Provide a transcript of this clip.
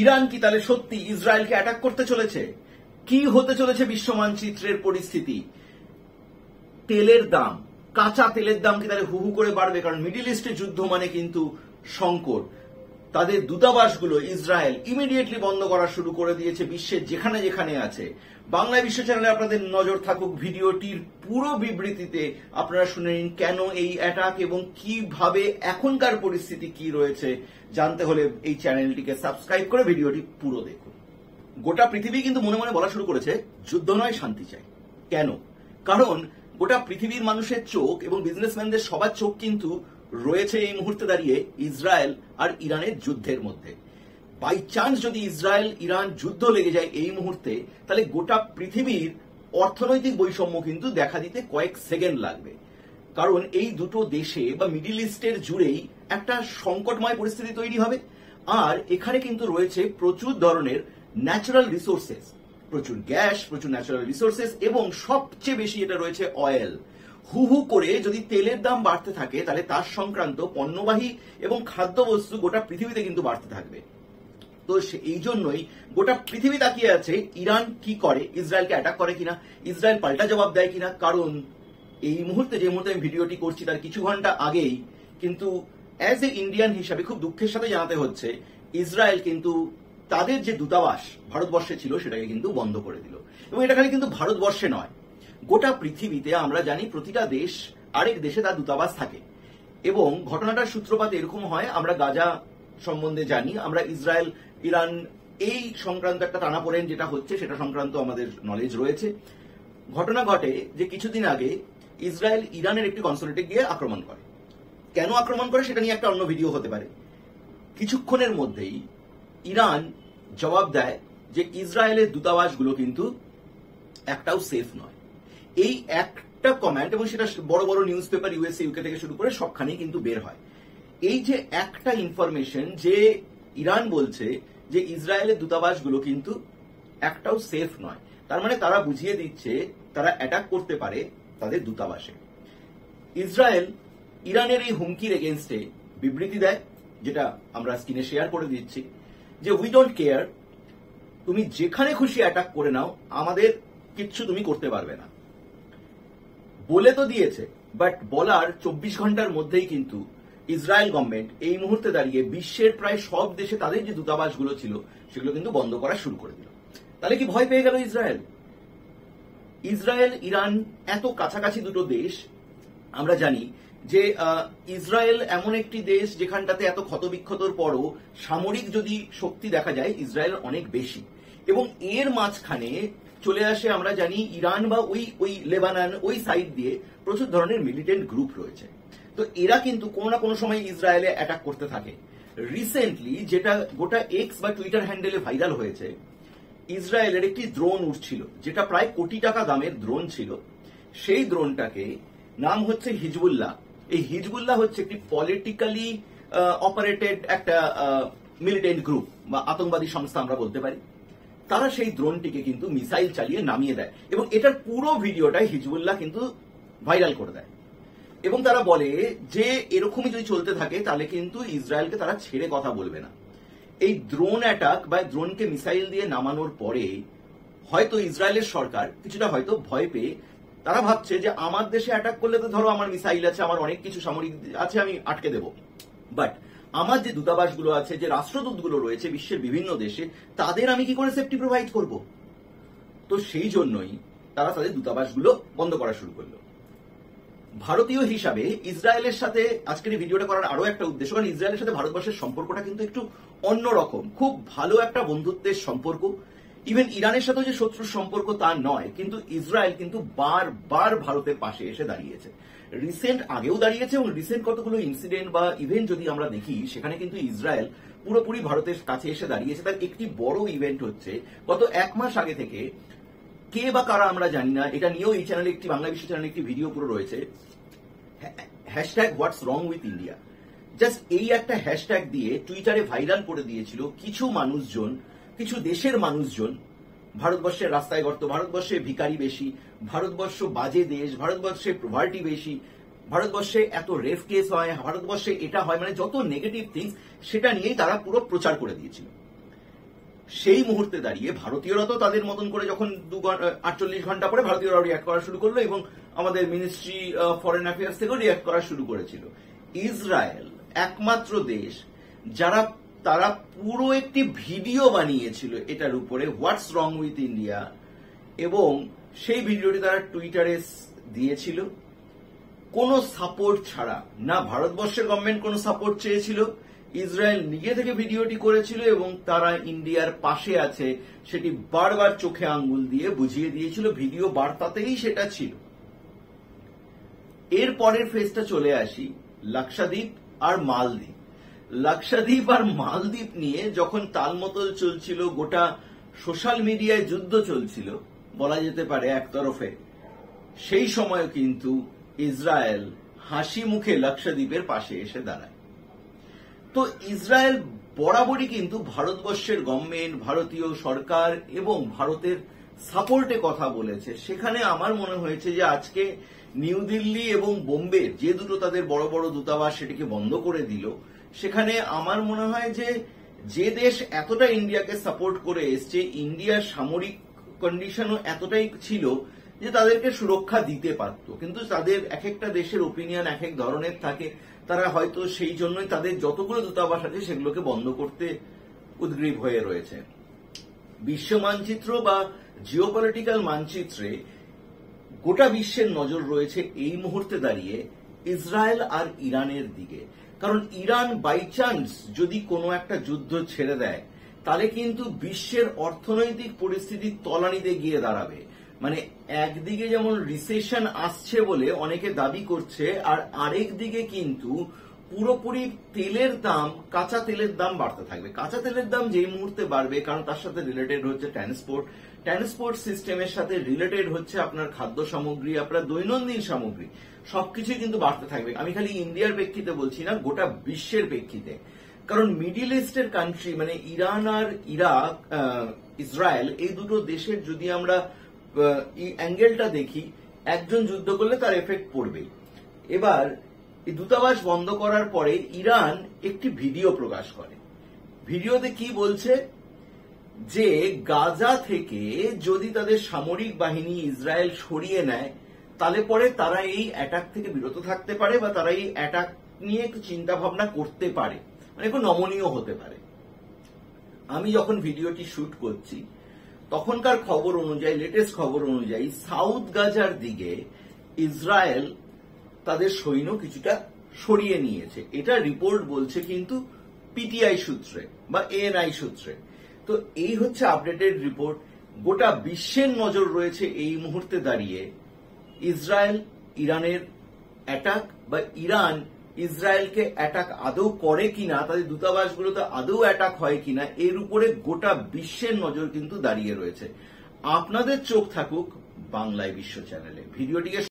Iran কি তাহলে সত্যি ইসরায়েলকে অ্যাটাক করতে চলেছে? কি হতে চলেছে বিশ্ব মানচিত্রের পরিস্থিতি? তেলের দাম, কাঁচা তেলের দাম কি তাহলে হু হু করে বাড়বে? কারণ মিডিল ইস্টে যুদ্ধ মানে কিন্তু সংকট। তাদের দূতাবাসগুলো ইসরায়েল ইমিডিয়েটলি বন্ধ করা শুরু করে দিয়েছে বিশ্বের যেখানে যেখানে আছে। বাংলা বিশ্ব চ্যানেলে আপনাদের নজর থাকুক, ভিডিওটির পুরো বিবৃতিতে আপনারা শুনে নিন কেন এই অ্যাটাক এবং কিভাবে এখনকার পরিস্থিতি কি রয়েছে। জানতে হলে এই চ্যানেলটিকে সাবস্ক্রাইব করে ভিডিওটি পুরো দেখুন। গোটা পৃথিবী কিন্তু মনে মনে বলা শুরু করেছে যুদ্ধ নয়, শান্তি চাই। কেন? কারণ গোটা পৃথিবীর মানুষের চোখ এবং বিজনেসম্যানদের সবার চোখ কিন্তু রয়েছে এই মুহূর্তে দাঁড়িয়ে ইসরায়েল আর ইরানের যুদ্ধের মধ্যে। বাই চান্স যদি ইসরায়েল ইরান যুদ্ধ লেগে যায় এই মুহূর্তে, তাহলে গোটা পৃথিবীর অর্থনৈতিক বৈষম্য কিন্তু দেখা দিতে কয়েক সেকেন্ড লাগবে। কারণ এই দুটো দেশে বা মিডিল ইস্টের জুড়েই একটা সংকটময় পরিস্থিতি তৈরি হবে। আর এখানে কিন্তু রয়েছে প্রচুর ধরনের ন্যাচারাল রিসোর্সেস, প্রচুর গ্যাস, প্রচুর ন্যাচারাল রিসোর্সেস এবং সবচেয়ে বেশি এটা রয়েছে অয়েল। হু হু করে যদি তেলের দাম বাড়তে থাকে তাহলে তার সংক্রান্ত পণ্যবাহী এবং খাদ্যবস্তু গোটা পৃথিবীতে কিন্তু বাড়তে থাকবে। তো এই জন্যই গোটা পৃথিবী তাকিয়ে আছে ইরান কি করে, ইসরায়েলকে অ্যাটাক করে কিনা, ইসরায়েল পাল্টা জবাব দেয় কিনা। কারণ এই মুহূর্তে যে মুহূর্তে আমি ভিডিওটি করছি তার কিছু ঘন্টা আগেই কিন্তু অ্যাজ এ ইন্ডিয়ান হিসাবে খুব দুঃখের সাথে জানাতে হচ্ছে ইসরায়েল কিন্তু তাদের যে দূতাবাস ভারতবর্ষে ছিল সেটাকে কিন্তু বন্ধ করে দিল। এবং এটা খালি কিন্তু ভারতবর্ষে নয়, গোটা পৃথিবীতে আমরা জানি প্রতিটা দেশ আরেক দেশে তার দূতাবাস থাকে। এবং ঘটনাটার সূত্রপাত এরকম হয়, আমরা গাজা সম্বন্ধে জানি, আমরা ইসরায়েল ইরান এই সংক্রান্ত একটা টানাপোড়েন যেটা হচ্ছে সেটা সংক্রান্ত আমাদের নলেজ রয়েছে। ঘটনা ঘটে যে কিছুদিন আগে ইসরায়েল ইরানের একটি কনসুলেটে গিয়ে আক্রমণ করে। কেন আক্রমণ করে সেটা নিয়ে একটা অন্য ভিডিও হতে পারে। কিছুক্ষণের মধ্যেই ইরান জবাব দেয় যে ইসরায়েলের দূতাবাসগুলো কিন্তু একটাও সেফ নয়। এই একটা কমেন্ট, এবং সেটা বড় বড় নিউজ পেপার ইউএসএ ইউকে থেকে শুরু করে সবখানেই কিন্তু বের হয়। এই যে একটা ইনফরমেশন যে ইরান বলছে যে ইসরায়েলের দূতাবাসগুলো কিন্তু একটাও সেফ নয়, তার মানে তারা বুঝিয়ে দিচ্ছে তারা অ্যাটাক করতে পারে তাদের দূতাবাসে। ইসরায়েল ইরানের এই হুমকির এগেনস্টে বিবৃতি দেয়, যেটা আমরা স্ক্রিনে শেয়ার করে দিচ্ছি, যে উই ডোন্ট কেয়ার, তুমি যেখানে খুশি অ্যাটাক করে নাও, আমাদের কিচ্ছু তুমি করতে পারবে না। বলে তো দিয়েছে, বাট বলার 24 ঘন্টার মধ্যেই কিন্তু ইসরায়েল গভর্নমেন্ট এই মুহূর্তে দাঁড়িয়ে বিশ্বের প্রায় সব দেশে তাদের যে দূতাবাসগুলো ছিল সেগুলো কিন্তু বন্ধ করা শুরু করে দিল। তাহলে কি ভয় পেয়ে গেল ইসরায়েল? ইসরায়েল ইরান এত কাছাকাছি দুটো দেশ, আমরা জানি যে ইসরায়েল এমন একটি দেশ যেখানটাতে এত ক্ষতবিক্ষতর পরও সামরিক যদি শক্তি দেখা যায় ইসরায়েল অনেক বেশি। এবং এর মাঝখানে চলে আসে আমরা জানি ইরান বা ওই লেবানন ওই সাইড দিয়ে প্রচুর ধরনের মিলিটেন্ট গ্রুপ রয়েছে। তো এরা কিন্তু কোনো না কোনো সময় ইসরায়েলে অ্যাটাক করতে থাকে। রিসেন্টলি যেটা গোটা এক্স বা টুইটার হ্যান্ডেলে ভাইরাল হয়েছে, ইসরায়েলের একটি ড্রোন উঠছিল যেটা প্রায় কোটি টাকা দামের ড্রোন ছিল। সেই ড্রোনটাকে নাম হচ্ছে হিজবুল্লাহ। এই হিজবুল্লাহ হচ্ছে একটি পলিটিক্যালি অপারেটেড একটা মিলিটেন্ট গ্রুপ বা আতঙ্কবাদী সংস্থা আমরা বলতে পারি। তারা সেই ড্রোনটিকে কিন্তু মিসাইল চালিয়ে নামিয়ে দেয় এবং এটার পুরো ভিডিওটাই হিজবুল্লাহ কিন্তু ভাইরাল করে দেয়। এবং তারা বলে যে এরকমই যদি চলতে থাকে তাহলে কিন্তু ইসরায়েলকে তারা ছেড়ে কথা বলবে না। এই ড্রোন অ্যাটাক বা ড্রোনকে মিসাইল দিয়ে নামানোর পরে হয়তো ইসরায়েলের সরকার কিছুটা হয়তো ভয় পেয়ে তারা ভাবছে যে আমার দেশে অ্যাটাক করলে তো ধরো আমার মিসাইল আছে, আমার অনেক কিছু সামরিক আছে, আমি আটকে দেব। বাট আমার যে দূতাবাসগুলো আছে, যে রাষ্ট্রদূতগুলো রয়েছে বিশ্বের বিভিন্ন দেশে, তাদের আমি কি করে সেফটি প্রোভাইড করব? তো সেই জন্যই তারা তাদের দূতাবাসগুলো বন্ধ করা শুরু করলো। ভারতীয় হিসাবে ইসরায়েলের সাথে আজকের এই ভিডিওটা করার আরো একটা উদ্দেশ্য, কারণ ইসরায়েলের সাথে ভারতবর্ষের সম্পর্কটা কিন্তু একটু অন্যরকম, খুব ভালো একটা বন্ধুত্বের সম্পর্ক। ইভেন ইরানের সাথেও যে শত্রুর সম্পর্ক তা নয়, কিন্তু ইসরায়েল কিন্তু বারবার ভারতের পাশে এসে দাঁড়িয়েছে। রিসেন্ট আগেও দাঁড়িয়েছে এবং রিসেন্ট কতগুলো ইনসিডেন্ট বা ইভেন্ট যদি আমরা দেখি সেখানে কিন্তু ইসরায়েল পুরোপুরি ভারতের কাছে এসে দাঁড়িয়েছে। তার একটি বড় ইভেন্ট হচ্ছে গত 1 মাস আগে থেকে, কে বা কারা আমরা জানি না, এটা নিয়েও এই চ্যানেলে একটি বাংলা বিশ্ব চ্যানেলে একটি ভিডিও পুরো রয়েছে, hashtag what's wrong with India. Just এই একটা হ্যাশট্যাগ দিয়ে টুইটারে ভাইরাল করে দিয়েছিল কিছু মানুষজন, কিছু দেশের মানুষজন। ভারতবর্ষের রাস্তায় গর্ত, ভারতবর্ষে ভিখারি বেশি, ভারতবর্ষ বাজে দেশ, ভারতবর্ষে প্রভার্টি বেশি, ভারতবর্ষে এত রেপ কেস হয়, ভারতবর্ষে এটা হয়, মানে যত নেগেটিভ থিংস সেটা নিয়েই তারা পুরো প্রচার করে দিয়েছিল। সেই মুহূর্তে দাঁড়িয়ে ভারতীয়রা তো তাদের মতন করে যখন 48 ঘন্টা পরে ভারতীয়রা রিয়াক্ট করা শুরু করলো এবং আমাদের মিনিস্ট্রি ফরেন অ্যাফেয়ার্স থেকেও রিয়াক্ট করা শুরু করেছিল। ইসরায়েল একমাত্র দেশ তারা পুরো একটি ভিডিও বানিয়েছিল এটার উপরে, হোয়াটস রং উইথ ইন্ডিয়া, এবং সেই ভিডিওটি তারা টুইটারে দিয়েছিল কোনো সাপোর্ট ছাড়া। না ভারতবর্ষের গভর্নমেন্ট কোনো সাপোর্ট চেয়েছিল, ইসরায়েল নিজে থেকে ভিডিওটি করেছিল এবং তারা ইন্ডিয়ার পাশে আছে সেটি বারবার চোখে আঙ্গুল দিয়ে বুঝিয়ে দিয়েছিল, ভিডিও বার্তাতেই সেটা ছিল। এর পরের ফেজটা চলে আসি লাক্ষাদ্বীপ আর মালদ্বীপ। লাক্ষাদ্বীপ আর মালদ্বীপ নিয়ে যখন তালমতল চলছিল, গোটা সোশ্যাল মিডিয়ায় যুদ্ধ চলছিল বলা যেতে পারে একতরফে, সেই সময় কিন্তু ইসরায়েল হাসি মুখে লাক্ষাদ্বীপের পাশে এসে দাঁড়ায়। তো ইসরায়েল বরাবরই কিন্তু ভারতবর্ষের গভর্নমেন্ট, ভারতীয় সরকার এবং ভারতের সাপোর্টে কথা বলেছে। সেখানে আমার মনে হয়েছে যে আজকে নিউ দিল্লি এবং বোম্বে যে দুটো তাদের বড় বড় দূতাবাস সেটিকে বন্ধ করে দিল, সেখানে আমার মনে হয় যে দেশ এতটা ইন্ডিয়াকে সাপোর্ট করে এসছে, ইন্ডিয়ার সামরিক কন্ডিশনও এতটাই ছিল যে তাদেরকে সুরক্ষা দিতে পারত, কিন্তু তাদের এক একটা দেশের ওপিনিয়ন এক এক ধরনের থাকে, তারা হয়তো সেই জন্যই তাদের যতগুলো দূতাবাস আছে সেগুলোকে বন্ধ করতে উদ্গ্রীব হয়ে রয়েছে। বিশ্ব মানচিত্র বা জিওপলিটিক্যাল মানচিত্রে গোটা বিশ্বের নজর রয়েছে এই মুহূর্তে দাঁড়িয়ে ইসরায়েল আর ইরানের দিকে, কারণ ইরান বাই চান্স যদি কোনো একটা যুদ্ধ ছেড়ে দেয় তাহলে কিন্তু বিশ্বের অর্থনৈতিক পরিস্থিতি তলানিতে গিয়ে দাঁড়াবে। মানে একদিকে যেমন রিসেশন আসছে বলে অনেকে দাবি করছে, আর আরেক দিকে কিন্তু পুরোপুরি তেলের দাম, কাঁচা তেলের দাম বাড়তে থাকবে। কাঁচা তেলের দাম যেই মুহূর্তে বাড়বে, কারণ তার সাথে রিলেটেড হচ্ছে ট্রান্সপোর্ট সিস্টেমের সাথে রিলেটেড হচ্ছে আপনার খাদ্য সামগ্রী, আপনার দৈনন্দিন সামগ্রী, সবকিছুই কিন্তু বাড়তে থাকবে। আমি খালি ইন্ডিয়ার প্রেক্ষিতে বলছি না, গোটা বিশ্বের প্রেক্ষিতে। কারণ মিডিল ইস্টের কান্ট্রি মানে ইরান আর ইরাক, ইসরায়েল, এই দুটো দেশের যদি আমরা অ্যাঙ্গেলটা দেখি, একজন যুদ্ধ করলে তার এফেক্ট পড়বেই। এবার এই দূতাবাস বন্ধ করার পরে ইরান একটি ভিডিও প্রকাশ করে। ভিডিওতে কি বলছে যে গাজা থেকে যদি তাদের সামরিক বাহিনী ইসরায়েল সরিয়ে নেয় তাহলে পরে তারা এই অ্যাটাক থেকে বিরত থাকতে পারে বা তারা এই অ্যাটাক নিয়ে একটু চিন্তা ভাবনা করতে পারে, মানে একটু নমনীয় হতে পারে। আমি যখন ভিডিওটি শুট করছি তখনকার খবর অনুযায়ী, লেটেস্ট খবর অনুযায়ী সাউথ গাজার দিকে ইসরায়েল তাদের সৈন্য কিছুটা সরিয়ে নিয়েছে, এটা রিপোর্ট বলছে কিন্তু পিটিআই সূত্রে বা এএনআই সূত্রে। তো এই হচ্ছে আপডেটেড রিপোর্ট। গোটা বিশ্বের নজর রয়েছে এই মুহূর্তে দাঁড়িয়ে ইসরায়েল ইরানের অ্যাটাক বা ইরান ইসরায়েলকে অ্যাটাক আদৌ করে কিনা, তাদের দূতাবাসগুলোতে আদৌ অ্যাটাক হয় কিনা, এর উপরে গোটা বিশ্বের নজর কিন্তু দাঁড়িয়ে রয়েছে। আপনাদের চোখ থাকুক বাংলায় বিশ্ব চ্যানেলে। ভিডিওটিকে